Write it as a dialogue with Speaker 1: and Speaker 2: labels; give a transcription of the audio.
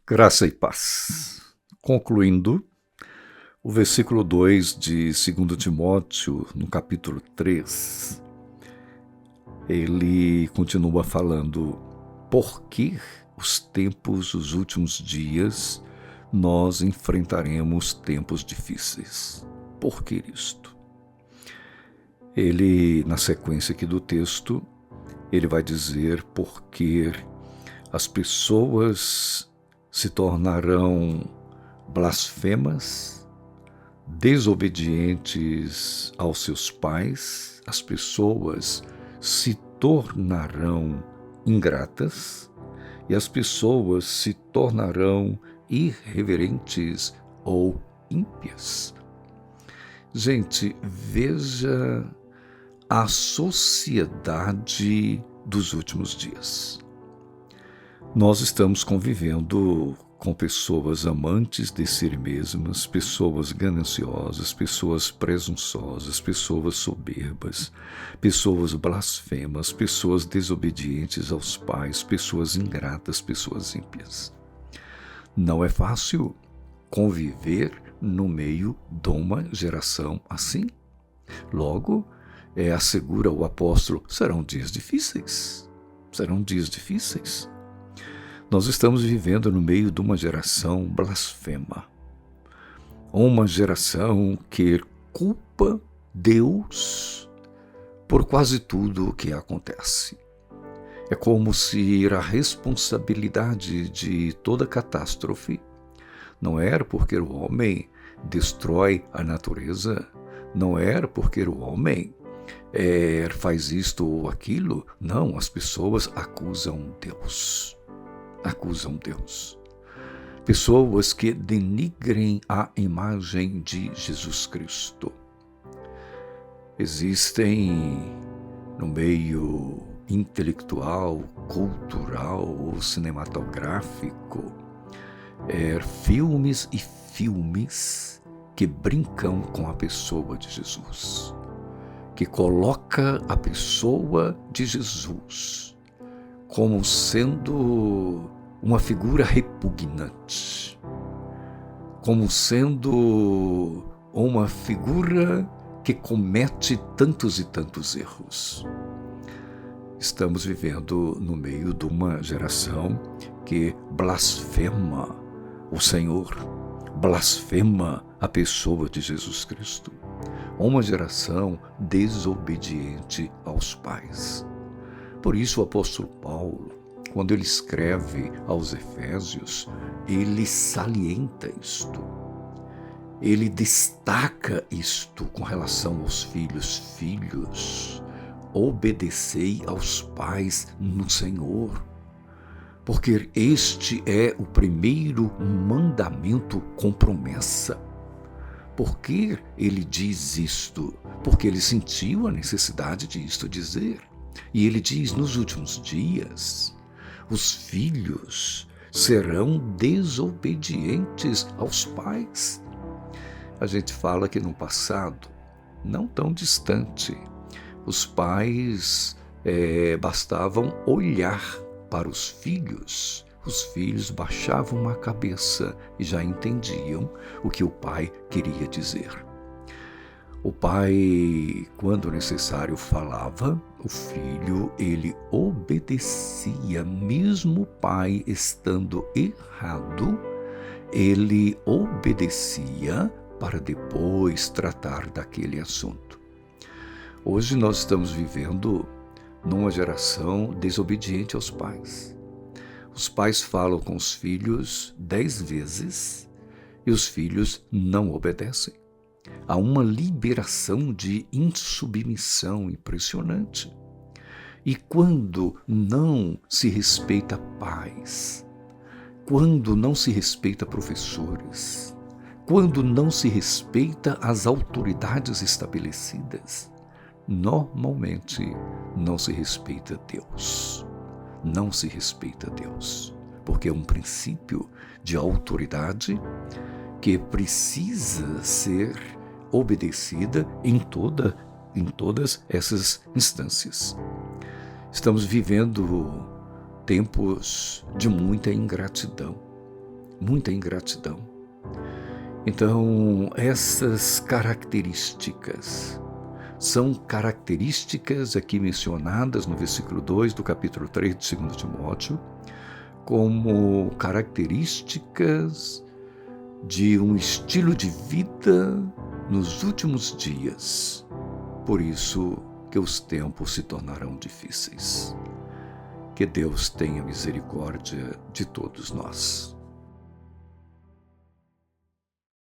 Speaker 1: Graça e paz. Concluindo, o versículo 2 de 2 Timóteo, no capítulo 3, ele continua falando: porque os últimos dias, nós enfrentaremos tempos difíceis. Por que isto? Ele, na sequência aqui do texto, ele vai dizer porque as pessoas se tornarão blasfemas, desobedientes aos seus pais, as pessoas se tornarão ingratas e as pessoas se tornarão irreverentes ou ímpias. Gente, veja a sociedade dos últimos dias. Nós estamos convivendo com pessoas amantes de si mesmas, pessoas gananciosas, pessoas presunçosas, pessoas soberbas, pessoas blasfemas, pessoas desobedientes aos pais, pessoas ingratas, pessoas ímpias. Não é fácil conviver no meio de uma geração assim. Logo, assegura o apóstolo, serão dias difíceis. Serão dias difíceis. Nós estamos vivendo no meio de uma geração blasfema. Uma geração que culpa Deus por quase tudo o que acontece. É como se a responsabilidade de toda catástrofe não era porque o homem destrói a natureza, não era porque o homem faz isto ou aquilo. Não, as pessoas acusam Deus. Acusam Deus. Pessoas que denigrem a imagem de Jesus Cristo. Existem no meio intelectual, cultural ou cinematográfico filmes e filmes que brincam com a pessoa de Jesus, que coloca a pessoa de Jesus como sendo uma figura repugnante, como sendo uma figura que comete tantos e tantos erros. Estamos vivendo no meio de uma geração que blasfema o Senhor, blasfema a pessoa de Jesus Cristo. Uma geração desobediente aos pais. Por isso o apóstolo Paulo, quando ele escreve aos Efésios, ele salienta isto. Ele destaca isto com relação aos filhos. Filhos, obedecei aos pais no Senhor, porque este é o primeiro mandamento com promessa. Por que ele diz isto? Porque ele sentiu a necessidade de isto dizer. E ele diz, nos últimos dias, os filhos serão desobedientes aos pais. A gente fala que no passado, não tão distante, os pais bastavam olhar para os filhos baixavam a cabeça e já entendiam o que o pai queria dizer. O pai, quando necessário, falava, o filho, ele obedecia, mesmo o pai estando errado, ele obedecia para depois tratar daquele assunto. Hoje nós estamos vivendo numa geração desobediente aos pais. Os pais falam com os filhos 10 vezes e os filhos não obedecem. Há uma liberação de insubmissão impressionante. E quando não se respeita pais, quando não se respeita professores, quando não se respeita as autoridades estabelecidas, normalmente não se respeita Deus. Não se respeita Deus, porque é um princípio de autoridade que precisa ser obedecida em todas essas instâncias. Estamos vivendo tempos de muita ingratidão. muita ingratidão. Então, essas características são características aqui mencionadas no versículo 2 do capítulo 3 de 2 Timóteo, como características de um estilo de vida nos últimos dias. Por isso que os tempos se tornarão difíceis. Que Deus tenha misericórdia de todos nós.